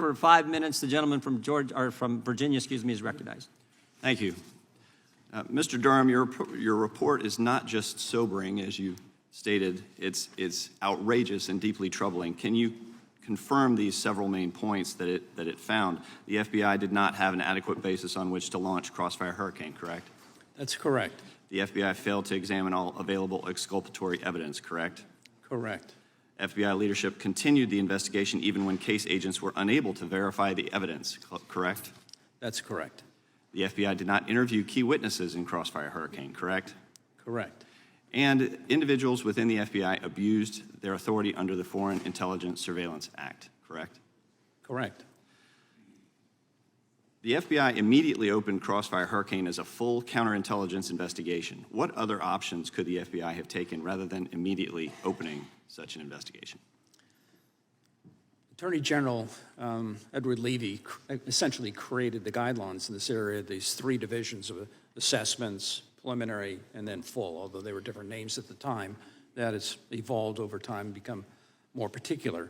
For 5 minutes, the gentleman from Virginia, is recognized. Thank you. Mr. Durham, your report is not just sobering, as you stated. It's outrageous and deeply troubling. Can you confirm these several main points that it found? The FBI did not have an adequate basis on which to launch Crossfire Hurricane, correct? That's correct. The FBI failed to examine all available exculpatory evidence, correct? Correct. FBI leadership continued the investigation even when case agents were unable to verify the evidence, correct? That's correct. The FBI did not interview key witnesses in Crossfire Hurricane, correct? Correct. And individuals within the FBI abused their authority under the Foreign Intelligence Surveillance Act, correct? Correct. The FBI immediately opened Crossfire Hurricane as a full counterintelligence investigation. What other options could the FBI have taken rather than immediately opening such an investigation? Attorney General Edward Levy essentially created the guidelines in this area, these three divisions of assessments, preliminary, and then full, although they were different names at the time. That has evolved over time and become more particular.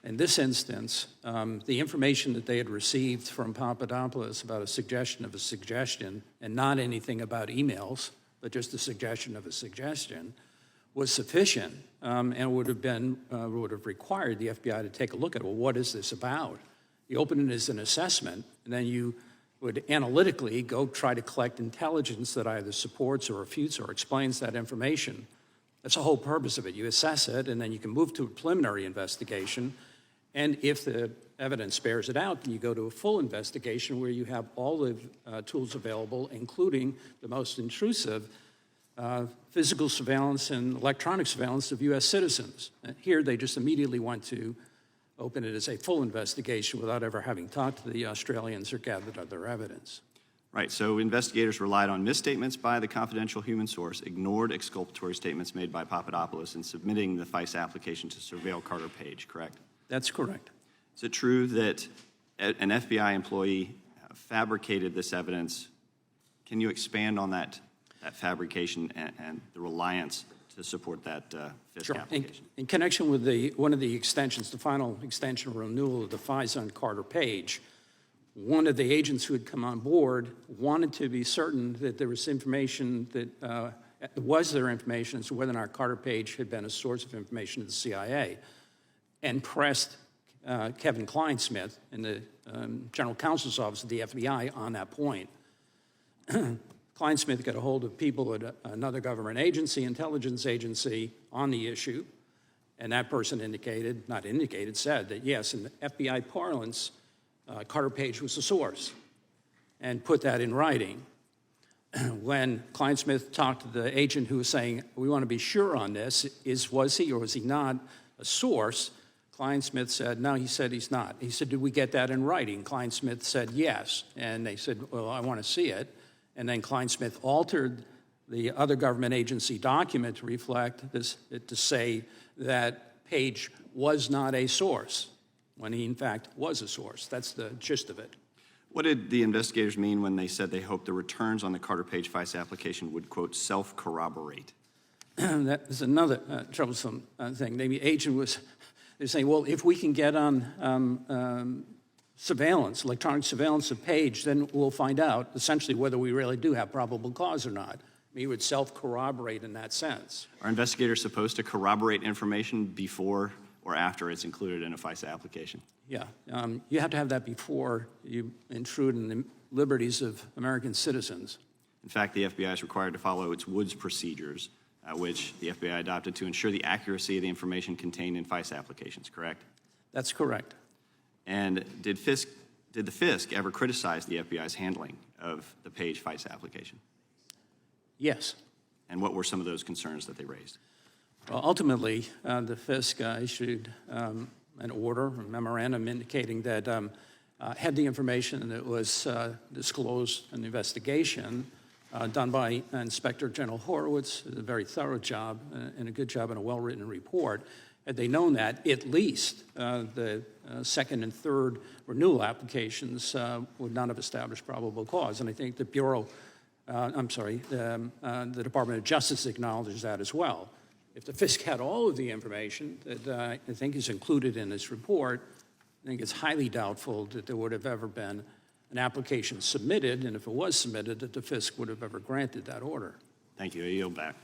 In this instance, the information that they had received from Papadopoulos about a suggestion of a suggestion, and not anything about emails, but just a suggestion of a suggestion, was sufficient and would have required the FBI to take a look at, well, what is this about? You open it as an assessment, and then you would analytically go try to collect intelligence that either supports or refutes or explains that information. That's the whole purpose of it. You assess it, and then you can move to a preliminary investigation, and if the evidence bears it out, then you go to a full investigation where you have all the tools available, including the most intrusive physical surveillance and electronic surveillance of U.S. citizens. Here, they just immediately went to open it as a full investigation without ever having talked to the Australians or gathered other evidence. Right, so investigators relied on misstatements by the confidential human source, ignored exculpatory statements made by Papadopoulos in submitting the FISA application to surveil Carter Page, correct? That's correct. Is it true that an FBI employee fabricated this evidence? Can you expand on that fabrication and the reliance to support that FISA application? In connection with one of the extensions, the final extension or renewal of the FISA on Carter Page, one of the agents who had come on board wanted to be certain that there was information that was their information as to whether or not Carter Page had been a source of information to the CIA, and pressed Kevin Cline Smith in the General Counsel's Office of the FBI on that point. Cline Smith got a hold of people at another government agency, intelligence agency, on the issue, and that person said that yes, in the FBI parlance, Carter Page was the source, and put that in writing. When Cline Smith talked to the agent who was saying, we want to be sure on this, was he or was he not a source, Cline Smith said, no, he said he's not. He said, did we get that in writing? Cline Smith said yes, and they said, well, I want to see it. And then Cline Smith altered the other government agency document to reflect this, to say that Page was not a source, when he in fact was a source. That's the gist of it. What did the investigators mean when they said they hoped the returns on the Carter Page FISA application would, quote, self-corroborate? That is another troublesome thing. The agent was, they're saying, well, if we can get on surveillance, electronic surveillance of Page, then we'll find out essentially whether we really do have probable cause or not. I mean, he would self-corroborate in that sense. Are investigators supposed to corroborate information before or after it's included in a FISA application? Yeah, you have to have that before you intrude in the liberties of American citizens. In fact, the FBI is required to follow its Woods procedures, which the FBI adopted to ensure the accuracy of the information contained in FISA applications, correct? That's correct. And did the FISC ever criticize the FBI's handling of the Page FISA application? Yes. And what were some of those concerns that they raised? Well, ultimately, the FISC issued an order, a memorandum indicating that had the information that was disclosed in the investigation done by Inspector General Horowitz, a very thorough job and a good job and a well-written report. Had they known that, at least the second and third renewal applications would not have established probable cause. And I think the Bureau, the Department of Justice acknowledges that as well. If the FISC had all of the information that I think is included in this report, I think it's highly doubtful that there would have ever been an application submitted, and if it was submitted, that the FISC would have ever granted that order. Thank you. I yield back.